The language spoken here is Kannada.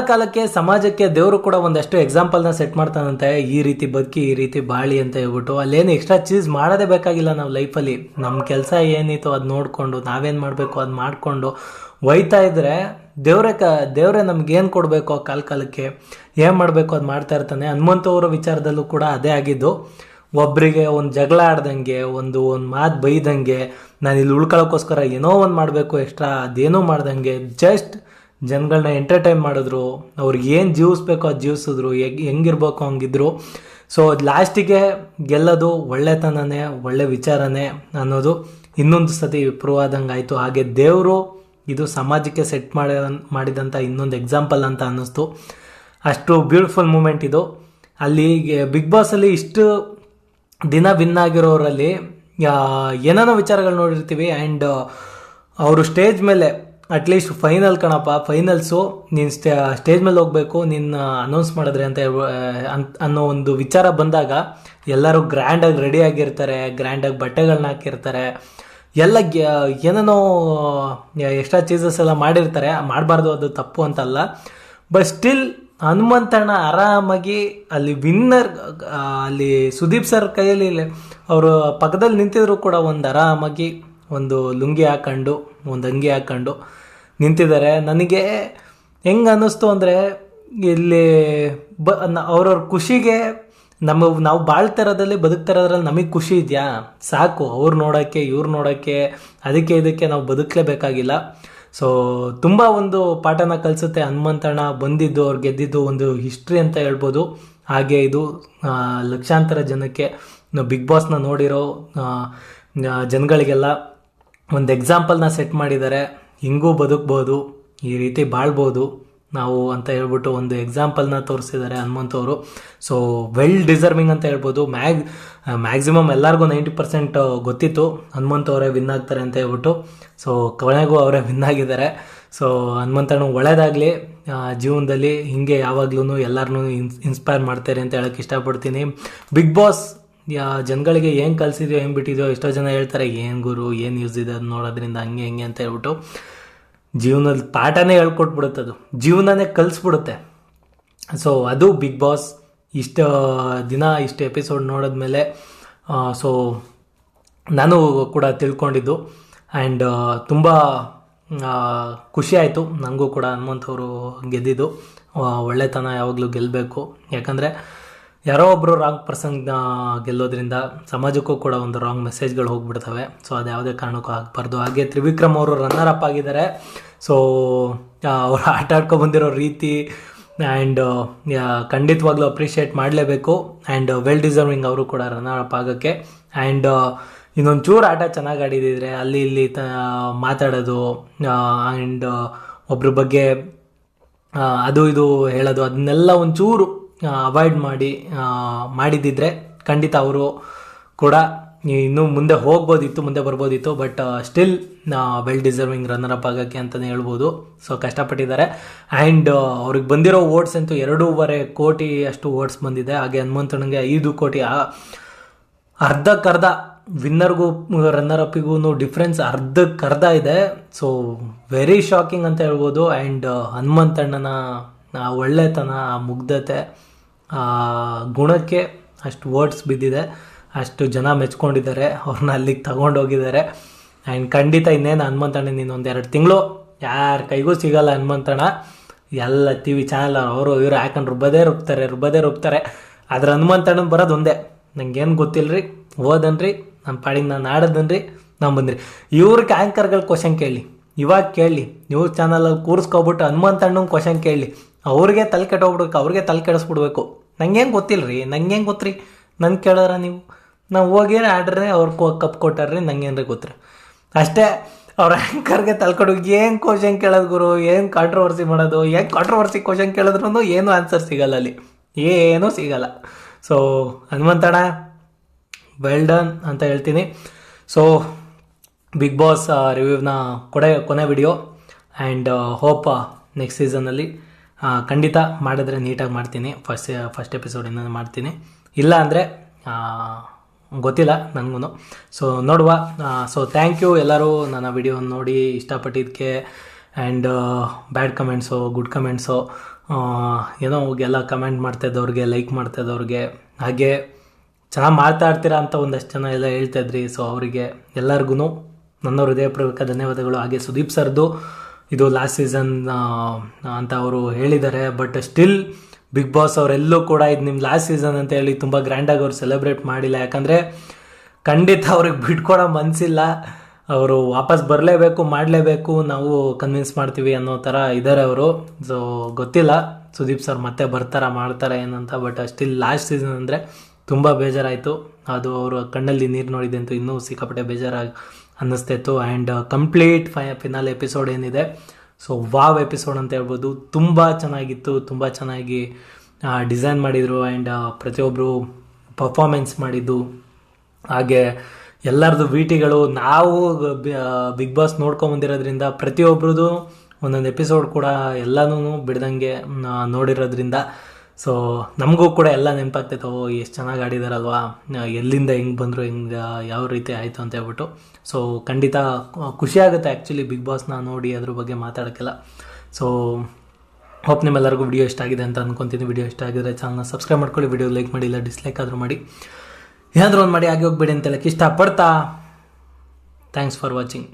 ಕಾಲಕ್ಕೆ ಸಮಾಜಕ್ಕೆ ದೇವರು ಕೂಡ ಒಂದಷ್ಟು ಎಕ್ಸಾಂಪಲ್ನ ಸೆಟ್ ಮಾಡ್ತಾನಂತೆ, ಈ ರೀತಿ ಬದುಕಿ ಈ ರೀತಿ ಬಾಳಿ ಅಂತ ಹೇಳ್ಬಿಟ್ಟು. ಅಲ್ಲೇನು ಎಕ್ಸ್ಟ್ರಾ ಚೀಸ್ ಮಾಡೋದೇ ಬೇಕಾಗಿಲ್ಲ. ನಾವು ಲೈಫಲ್ಲಿ ನಮ್ಮ ಕೆಲಸ ಏನಿತ್ತು ಅದು ನೋಡಿಕೊಂಡು ನಾವೇನು ಮಾಡಬೇಕು ಅದು ಮಾಡಿಕೊಂಡು ಒಯ್ತಾ ಇದ್ರೆ ದೇವರೇ ನಮ್ಗೇನು ಕೊಡಬೇಕು ಕಾಲಕ್ಕೆ ಏನು ಮಾಡಬೇಕು ಅದು ಮಾಡ್ತಾ ಇರ್ತಾನೆ. ಹನುಮಂತವ್ರ ವಿಚಾರದಲ್ಲೂ ಕೂಡ ಅದೇ ಆಗಿದ್ದು. ಒಬ್ಬರಿಗೆ ಒಂದು ಜಗಳ ಆಡ್ದಂಗೆ, ಒಂದು ಮಾತು ಬೈದಂಗೆ, ನಾನು ಇಲ್ಲಿ ಉಳ್ಕೊಳ್ಳೋಕ್ಕೋಸ್ಕರ ಏನೋ ಒಂದು ಮಾಡಬೇಕು ಎಕ್ಸ್ಟ್ರಾ, ಅದೇನೋ ಮಾಡ್ದಂಗೆ ಜಸ್ಟ್ ಜನಗಳನ್ನ ಎಂಟರ್ಟೈನ್ ಮಾಡಿದ್ರು. ಅವ್ರಿಗೆ ಏನು ಜೀವಿಸ್ಬೇಕೋ ಅದು ಜೀವಿಸಿದ್ರು, ಹೆಂಗಿರ್ಬೇಕು ಹಂಗಿದ್ರು. ಸೊ ಲಾಸ್ಟಿಗೆ ಗೆಲ್ಲೋದು ಒಳ್ಳೆತನನೇ, ಒಳ್ಳೆ ವಿಚಾರನೇ ಅನ್ನೋದು ಇನ್ನೊಂದು ಸತಿ ಪ್ರೂವ್ ಆದಂಗೆ ಆಯಿತು. ಹಾಗೆ ದೇವರು ಇದು ಸಮಾಜಕ್ಕೆ ಸೆಟ್ ಮಾಡಿದಂಥ ಇನ್ನೊಂದು ಎಕ್ಸಾಂಪಲ್ ಅಂತ ಅನ್ನಿಸ್ತು. ಅಷ್ಟು ಬ್ಯೂಟಿಫುಲ್ ಮೂಮೆಂಟ್ ಇದು. ಅಲ್ಲಿ ಬಿಗ್ ಬಾಸಲ್ಲಿ ಇಷ್ಟು ದಿನ ವಿನ್ ಆಗಿರೋರಲ್ಲಿ ಏನೇನೋ ವಿಚಾರಗಳು ನೋಡಿರ್ತೀವಿ. ಆ್ಯಂಡ್ ಅವರು ಸ್ಟೇಜ್ ಮೇಲೆ ಅಟ್ಲೀಸ್ಟ್ ಫೈನಲ್ ಕಣಪ್ಪ, ಫೈನಲ್ಸು ನೀನು ಸ್ಟೇಜ್ ಮೇಲೆ ಹೋಗಬೇಕು, ನೀನು ಅನೌನ್ಸ್ ಮಾಡಿದ್ರೆ ಅಂತ ಅನ್ನೋ ಒಂದು ವಿಚಾರ ಬಂದಾಗ ಎಲ್ಲರೂ ಗ್ರ್ಯಾಂಡಾಗಿ ರೆಡಿ ಆಗಿರ್ತಾರೆ, ಗ್ರ್ಯಾಂಡಾಗಿ ಬಟ್ಟೆಗಳನ್ನ ಹಾಕಿರ್ತಾರೆ, ಎಲ್ಲ ಏನೇನೋ ಎಕ್ಸ್ಟ್ರಾ ಚೀಸಸ್ ಎಲ್ಲ ಮಾಡಿರ್ತಾರೆ. ಮಾಡಬಾರ್ದು, ಅದು ತಪ್ಪು ಅಂತಲ್ಲ. ಬಟ್ ಸ್ಟಿಲ್ ಹನುಮಂತಣ್ಣ ಆರಾಮಾಗಿ ಅಲ್ಲಿ ವಿನ್ನರ್, ಅಲ್ಲಿ ಸುದೀಪ್ ಸರ್ ಕೈಯಲ್ಲಿ ಅವರು ಪಕ್ಕದಲ್ಲಿ ನಿಂತಿದ್ರು ಕೂಡ ಒಂದು ಆರಾಮಾಗಿ ಒಂದು ಲುಂಗಿ ಹಾಕೊಂಡು, ಒಂದು ಅಂಗಿ ಹಾಕೊಂಡು ನಿಂತಿದ್ದಾರೆ. ನನಗೆ ಹೆಂಗೆ ಅನ್ನಿಸ್ತು ಅಂದರೆ, ಇಲ್ಲಿ ಅವ್ರವ್ರ ಖುಷಿಗೆ ನಾವು ಬಾಳ್ತಿರೋದ್ರಲ್ಲಿ ಬದುಕ್ತಿರೋದ್ರಲ್ಲಿ ನಮಗೆ ಖುಷಿ ಇದೆಯಾ, ಸಾಕು. ಅವ್ರು ನೋಡೋಕ್ಕೆ ಇವ್ರು ನೋಡೋಕ್ಕೆ ಅದಕ್ಕೆ ಇದಕ್ಕೆ ನಾವು ಬದುಕಲೇಬೇಕಾಗಿಲ್ಲ. ಸೊ ತುಂಬ ಒಂದು ಪಾಠನ ಕಲಿಸುತ್ತೆ ಹನುಮಂತಣ್ಣ ಬಂದಿದ್ದು, ಅವ್ರು ಗೆದ್ದಿದ್ದು ಒಂದು ಹಿಸ್ಟ್ರಿ ಅಂತ ಹೇಳ್ಬೋದು. ಹಾಗೆ ಇದು ಲಕ್ಷಾಂತರ ಜನಕ್ಕೆ ಬಿಗ್ ಬಾಸ್ನ ನೋಡಿರೋ ಜನಗಳಿಗೆಲ್ಲ ಒಂದು ಎಕ್ಸಾಂಪಲ್ನ ಸೆಟ್ ಮಾಡಿದ್ದಾರೆ. ಹಿಂಗೂ ಬದುಕ್ಬೋದು, ಈ ರೀತಿ ಬಾಳ್ಬೋದು ನಾವು ಅಂತ ಹೇಳ್ಬಿಟ್ಟು ಒಂದು ಎಕ್ಸಾಂಪಲ್ನ ತೋರಿಸಿದ್ದಾರೆ ಹನುಮಂತವರು. ಸೊ ವೆಲ್ ಡಿಸರ್ವಿಂಗ್ ಅಂತ ಹೇಳ್ಬೋದು. ಮ್ಯಾಕ್ಸಿಮಮ್ ಎಲ್ಲರಿಗೂ 90% ಗೊತ್ತಿತ್ತು ಹನುಮಂತವರೇ ವಿನ್ ಆಗ್ತಾರೆ ಅಂತ ಹೇಳ್ಬಿಟ್ಟು. ಸೊ ಕೊನೆಗೂ ಅವರೇ ವಿನ್ ಆಗಿದ್ದಾರೆ. ಸೊ ಹನುಮಂತಣ್ಣ ಒಳ್ಳೇದಾಗಲಿ, ಜೀವನದಲ್ಲಿ ಹಿಂಗೆ ಯಾವಾಗ್ಲೂ ಎಲ್ಲರನ್ನೂ ಇನ್ಸ್ಪೈರ್ ಮಾಡ್ತಾರೆ ಅಂತ ಹೇಳೋಕ್ಕೆ ಇಷ್ಟಪಡ್ತೀನಿ. ಬಿಗ್ ಬಾಸ್ ಜನಗಳಿಗೆ ಏನು ಕಲಿಸಿದ್ಯೋ ಏನು ಬಿಟ್ಟಿದೆಯೋ, ಎಷ್ಟೋ ಜನ ಹೇಳ್ತಾರೆ ಏನು ಗುರು ಏನು ಯೂಸ್ ಇದೆ ಅದು ನೋಡೋದ್ರಿಂದ ಹಂಗೆ ಹಿಂಗೆ ಅಂತ ಹೇಳ್ಬಿಟ್ಟು. ಜೀವನದ ಪಾಠನೇ ಹೇಳ್ಕೊಟ್ಬಿಡುತ್ತೆ, ಅದು ಜೀವನನೇ ಕಲಿಸ್ಬಿಡುತ್ತೆ. ಸೊ ಅದು ಬಿಗ್ ಬಾಸ್. ಇಷ್ಟು ದಿನ ಇಷ್ಟು ಎಪಿಸೋಡ್ ನೋಡಿದ್ಮೇಲೆ ಸೊ ನಾನು ಕೂಡ ತಿಳ್ಕೊಂಡಿದ್ದು. ಆ್ಯಂಡ್ ತುಂಬ ಖುಷಿ ಆಯಿತು ನನಗೂ ಕೂಡ ಹನುಮಂತವರು ಗೆದ್ದಿದ್ದು. ಒಳ್ಳೆತನ ಯಾವಾಗಲೂ ಗೆಲ್ಲಬೇಕು. ಯಾಕಂದರೆ ಯಾರೋ ಒಬ್ಬರು ರಾಂಗ್ ಪರ್ಸನ್ ಗೆಲ್ಲೋದ್ರಿಂದ ಸಮಾಜಕ್ಕೂ ಕೂಡ ಒಂದು ರಾಂಗ್ ಮೆಸೇಜ್ಗಳು ಹೋಗ್ಬಿಡ್ತವೆ. ಸೊ ಅದು ಯಾವುದೇ ಕಾರಣಕ್ಕೂ ಆಗಬಾರ್ದು. ಹಾಗೆ ತ್ರಿವಿಕ್ರಮ್ ಅವರು ರನ್ನರ್ ಅಪ್ ಆಗಿದ್ದಾರೆ. ಸೊ ಅವರು ಆಟ ಆಡ್ಕೊಂಡು ಬಂದಿರೋ ರೀತಿ ಆ್ಯಂಡ್ ಖಂಡಿತವಾಗ್ಲೂ ಅಪ್ರಿಷಿಯೇಟ್ ಮಾಡಲೇಬೇಕು. ಆ್ಯಂಡ್ ವೆಲ್ ಡಿಸರ್ವಿಂಗ್ ಅವರು ಕೂಡ ರನ್ನರ್ ಅಪ್ ಆಗೋಕ್ಕೆ. ಆ್ಯಂಡ್ ಇನ್ನೊಂದು ಚೂರು ಆಟ ಚೆನ್ನಾಗಿ ಆಡಿದಿದ್ರೆ ಅಲ್ಲಿ ಇಲ್ಲಿ ಮಾತಾಡೋದು ಆ್ಯಂಡ್ ಒಬ್ರ ಬಗ್ಗೆ ಅದು ಇದು ಹೇಳೋದು, ಅದನ್ನೆಲ್ಲ ಒಂಚೂರು ಅವಾಯ್ಡ್ ಮಾಡಿದ್ದಿದ್ರೆ ಖಂಡಿತ ಅವರು ಕೂಡ ಇನ್ನೂ ಮುಂದೆ ಹೋಗ್ಬೋದಿತ್ತು, ಮುಂದೆ ಬರ್ಬೋದಿತ್ತು. But still well deserving runner up ಆಗೋಕ್ಕೆ ಅಂತಲೇ ಹೇಳ್ಬೋದು. ಸೊ ಕಷ್ಟಪಟ್ಟಿದ್ದಾರೆ. ಆ್ಯಂಡ್ ಅವ್ರಿಗೆ ಬಂದಿರೋ ವೋಟ್ಸ್ ಅಂತೂ 2.5 ಕೋಟಿ ಅಷ್ಟು ವೋಟ್ಸ್ ಬಂದಿದೆ. ಹಾಗೆ ಹನುಮಂತನಿಗೆ 5 ಕೋಟಿ, ಅರ್ಧಕ್ಕರ್ಧ ವಿನ್ನರ್ಗೂ ರನ್ನರ್ ಅಪ್ಪಿಗೂ ಡಿಫ್ರೆನ್ಸ್ ಅರ್ಧಕ್ಕರ್ಧ ಇದೆ. ಸೊ ವೆರಿ ಶಾಕಿಂಗ್ ಅಂತ ಹೇಳ್ಬೋದು. ಆ್ಯಂಡ್ ಹನುಮಂತಣ್ಣನ ಒಳ್ಳೆತನ, ಮುಗ್ಧತೆ, ಗುಣಕ್ಕೆ ಅಷ್ಟು ವೋಟ್ಸ್ ಬಿದ್ದಿದೆ, ಅಷ್ಟು ಜನ ಮೆಚ್ಕೊಂಡಿದ್ದಾರೆ, ಅವ್ರನ್ನ ಅಲ್ಲಿಗೆ ತಗೊಂಡೋಗಿದ್ದಾರೆ. ಆ್ಯಂಡ್ ಖಂಡಿತ ಇನ್ನೇನು ಹನುಮಂತಣ್ಣ ನೀನು 1-2 ತಿಂಗಳು ಯಾರ ಕೈಗೂ ಸಿಗಲ್ಲ ಹನುಮಂತಣ್ಣ. ಎಲ್ಲ ಟಿ ವಿ ಚಾನಲ್ ಅವರು ಇವರು ಹಾಕೊಂಡು ರುಬ್ಬದೇ ರುಬ್ತಾರೆ. ಆದ್ರೆ ಹನುಮಂತಣ್ಣನ ಬರೋದು ಒಂದೇ, ನಂಗೇನು ಗೊತ್ತಿಲ್ಲರಿ, ಓದನ್ರಿ, ನನ್ನ ಪಾಡಿಗೆ ನಾನು ಆಡೋದನ್ರಿ, ನಾನು ಬಂದ್ರಿ. ಇವ್ರಿಗೆ ಆ್ಯಂಕರ್ಗಳು ಕ್ವಶನ್ ಕೇಳಿ, ಇವಾಗ ಕೇಳಿ, ನ್ಯೂಸ್ ಚಾನಲಲ್ಲಿ ಕೂರಿಸ್ಕೊಬಿಟ್ಟು ಹನುಮಂತಣ್ಣನ ಕ್ವಶನ್ ಕೇಳಿ, ಅವ್ರಿಗೆ ತಲೆ ಕೆಟ್ಟೋಗ್ಬಿಡ್ಬೇಕು, ಅವ್ರಿಗೆ ತಲೆ ಕೆಡಿಸ್ಬಿಡ್ಬೇಕು. ನಂಗೇನು ಗೊತ್ತಿಲ್ಲರಿ, ನಂಗೇನು ಗೊತ್ತ್ರಿ, ನನ್ನ ಕೇಳೋರ ನೀವು, ನಾವು ಹೋಗಿ ಆಡ್ರೆ ಅವ್ರು ಕಪ್ ಕೊಟ್ಟಾರ್ರಿ, ನಂಗೇನ್ರಿ ಗೊತ್ತ್ರಿ ಅಷ್ಟೇ. ಅವ್ರ ಆ್ಯಂಕರ್ಗೆ ತಲ್ಕೊಡು ಏನು ಕ್ವಶನ್ ಕೇಳೋದು ಗುರು, ಏನು ಕಾಂಟ್ರವರ್ಸಿ ಮಾಡೋದು, ಏನು ಕಾಂಟ್ರವರ್ಸಿ ಕ್ವಶನ್ ಕೇಳಿದ್ರು ಏನೂ ಆನ್ಸರ್ ಸಿಗಲ್ಲ, ಅಲ್ಲಿ ಏನೂ ಸಿಗಲ್ಲ. ಸೊ ಹನುಮಂತಣ್ಣ ವೆಲ್ ಡನ್ ಅಂತ ಹೇಳ್ತೀನಿ. ಸೊ ಬಿಗ್ ಬಾಸ್ ರಿವ್ಯೂವ್ನ ಕೊನೆ ವಿಡಿಯೋ. ಆ್ಯಂಡ್ ಹೋಪ್ ನೆಕ್ಸ್ಟ್ ಸೀಸನಲ್ಲಿ ಖಂಡಿತ ಮಾಡಿದ್ರೆ ನೀಟಾಗಿ ಮಾಡ್ತೀನಿ. ಫಸ್ಟ್ ಎಪಿಸೋಡಿಂದ ಮಾಡ್ತೀನಿ, ಇಲ್ಲ ಅಂದರೆ ಗೊತ್ತಿಲ್ಲ ನನಗೂ. ಸೊ ನೋಡುವ. ಸೊ ಥ್ಯಾಂಕ್ ಯು ಎಲ್ಲರೂ ನನ್ನ ವಿಡಿಯೋನ ನೋಡಿ ಇಷ್ಟಪಟ್ಟಿದ್ದಕ್ಕೆ. And bad comments good comments ಏನೋ ಎಲ್ಲ ಕಮೆಂಟ್ ಮಾಡ್ತಾಯಿದ್ದವ್ರಿಗೆ ಲೈಕ್ ಮಾಡ್ತಾಯಿದ್ದವ್ರಿಗೆ ಹಾಗೆ ಚೆನ್ನಾಗಿ ಮಾತಾಡ್ತೀರಾ ಅಂತ ಒಂದಷ್ಟು ಜನ ಎಲ್ಲ ಹೇಳ್ತಾಯಿದ್ರಿ. ಸೊ ಅವರಿಗೆ ಎಲ್ಲರಿಗೂ ನನ್ನ ಹೃದಯಪೂರ್ವಕ ಧನ್ಯವಾದಗಳು. ಹಾಗೆ ಸುದೀಪ್ ಸರ್ದು ಇದು ಲಾಸ್ಟ್ ಸೀಸನ್ ಅಂತ ಅವರು ಹೇಳಿದ್ದಾರೆ. ಬಟ್ ಸ್ಟಿಲ್ ಬಿಗ್ ಬಾಸ್ ಅವರೆಲ್ಲೂ ಕೂಡ ಇದು ನಿಮ್ಮ ಲಾಸ್ಟ್ ಸೀಸನ್ ಅಂತ ಹೇಳಿ ತುಂಬ ಗ್ರ್ಯಾಂಡಾಗಿ ಅವ್ರು ಸೆಲೆಬ್ರೇಟ್ ಮಾಡಿಲ್ಲ. ಯಾಕಂದರೆ ಖಂಡಿತ ಅವ್ರಿಗೆ ಬಿಟ್ಕೊಡೋ ಮನಸ್ಸಿಲ್ಲ. ಅವರು ವಾಪಸ್ ಬರಲೇಬೇಕು, ಮಾಡಲೇಬೇಕು, ನಾವು ಕನ್ವಿನ್ಸ್ ಮಾಡ್ತೀವಿ ಅನ್ನೋ ಥರ ಇದ್ದಾರೆ ಅವರು. ಸೊ ಗೊತ್ತಿಲ್ಲ ಸುದೀಪ್ ಸರ್ ಮತ್ತೆ ಬರ್ತಾರಾ ಮಾಡ್ತಾರೆ ಏನಂತ. ಬಟ್ ಸ್ಟಿಲ್ ಲಾಸ್ಟ್ ಸೀಸನ್ ಅಂದರೆ ತುಂಬ ಬೇಜಾರಾಯಿತು. ಅದು ಅವರು ಕಣ್ಣಲ್ಲಿ ನೀರು ನೋಡಿದೆ ಅಂತೂ ಇನ್ನೂ ಸಿಕ್ಕಾಪಟ್ಟೆ ಬೇಜಾರಾಗಿ ಅನ್ನಿಸ್ತಾಯಿತ್ತು. ಆ್ಯಂಡ್ ಕಂಪ್ಲೀಟ್ ಫಿನಾಲ್ ಎಪಿಸೋಡ್ ಏನಿದೆ, ಸೊ ವಾವ್ ಎಪಿಸೋಡ್ ಅಂತ ಹೇಳ್ಬೋದು. ತುಂಬ ಚೆನ್ನಾಗಿತ್ತು, ತುಂಬ ಚೆನ್ನಾಗಿ ಡಿಸೈನ್ ಮಾಡಿದರು. ಆ್ಯಂಡ್ ಪ್ರತಿಯೊಬ್ಬರು ಪರ್ಫಾಮೆನ್ಸ್ ಮಾಡಿದ್ದು, ಹಾಗೆ ಎಲ್ಲರದು ವಿಟಿಗಳು ನಾವು ಬಿಗ್ ಬಾಸ್ ನೋಡ್ಕೊಂಬಂದಿರೋದ್ರಿಂದ ಪ್ರತಿಯೊಬ್ರದ್ದು ಒಂದೊಂದು ಎಪಿಸೋಡ್ ಕೂಡ ಎಲ್ಲನೂ ಬಿಡ್ದಂಗೆ ನೋಡಿರೋದ್ರಿಂದ ಸೊ ನಮಗೂ ಕೂಡ ಎಲ್ಲ ನೆನಪಾಗ್ತೈತೆ. ಎಷ್ಟು ಚೆನ್ನಾಗಿ ಆಡಿದಾರಲ್ವಾ, ಎಲ್ಲಿಂದ ಹೆಂಗೆ ಬಂದರು, ಹೆಂಗೆ ಯಾವ ರೀತಿ ಆಯಿತು ಅಂತ ಹೇಳ್ಬಿಟ್ಟು. ಸೊ ಖಂಡಿತ ಖುಷಿ ಆಗುತ್ತೆ ಆ್ಯಕ್ಚುಲಿ ಬಿಗ್ ಬಾಸ್ನ ನೋಡಿ ಅದ್ರ ಬಗ್ಗೆ ಮಾತಾಡೋಕ್ಕೆಲ್ಲ. ಸೊ ಹೋಪ್ ನಿಮ್ಮೆಲ್ಲರಿಗೂ ವಿಡಿಯೋ ಇಷ್ಟ ಆಗಿದೆ ಅಂತ ಅಂದ್ಕೊತೀನಿ. ವಿಡಿಯೋ ಇಷ್ಟ ಆಗಿದ್ರೆ ಚಾನಲ್ನ ಸಬ್ಸ್ಕ್ರೈಬ್ ಮಾಡ್ಕೊಳ್ಳಿ, ವಿಡಿಯೋ ಲೈಕ್ ಮಾಡಿ, ಇಲ್ಲ ಡಿಸ್ಲೈಕ್ ಆದರೂ ಮಾಡಿ, ಏನಾದರೂ ಒಂದು ಮಾಡಿ ಆಗಿ ಹೋಗ್ಬೇಡಿ ಅಂತ ಹೇಳಕ್ಕೆ ಇಷ್ಟಪಡ್ತಾ ಥ್ಯಾಂಕ್ಸ್ ಫಾರ್ ವಾಚಿಂಗ್.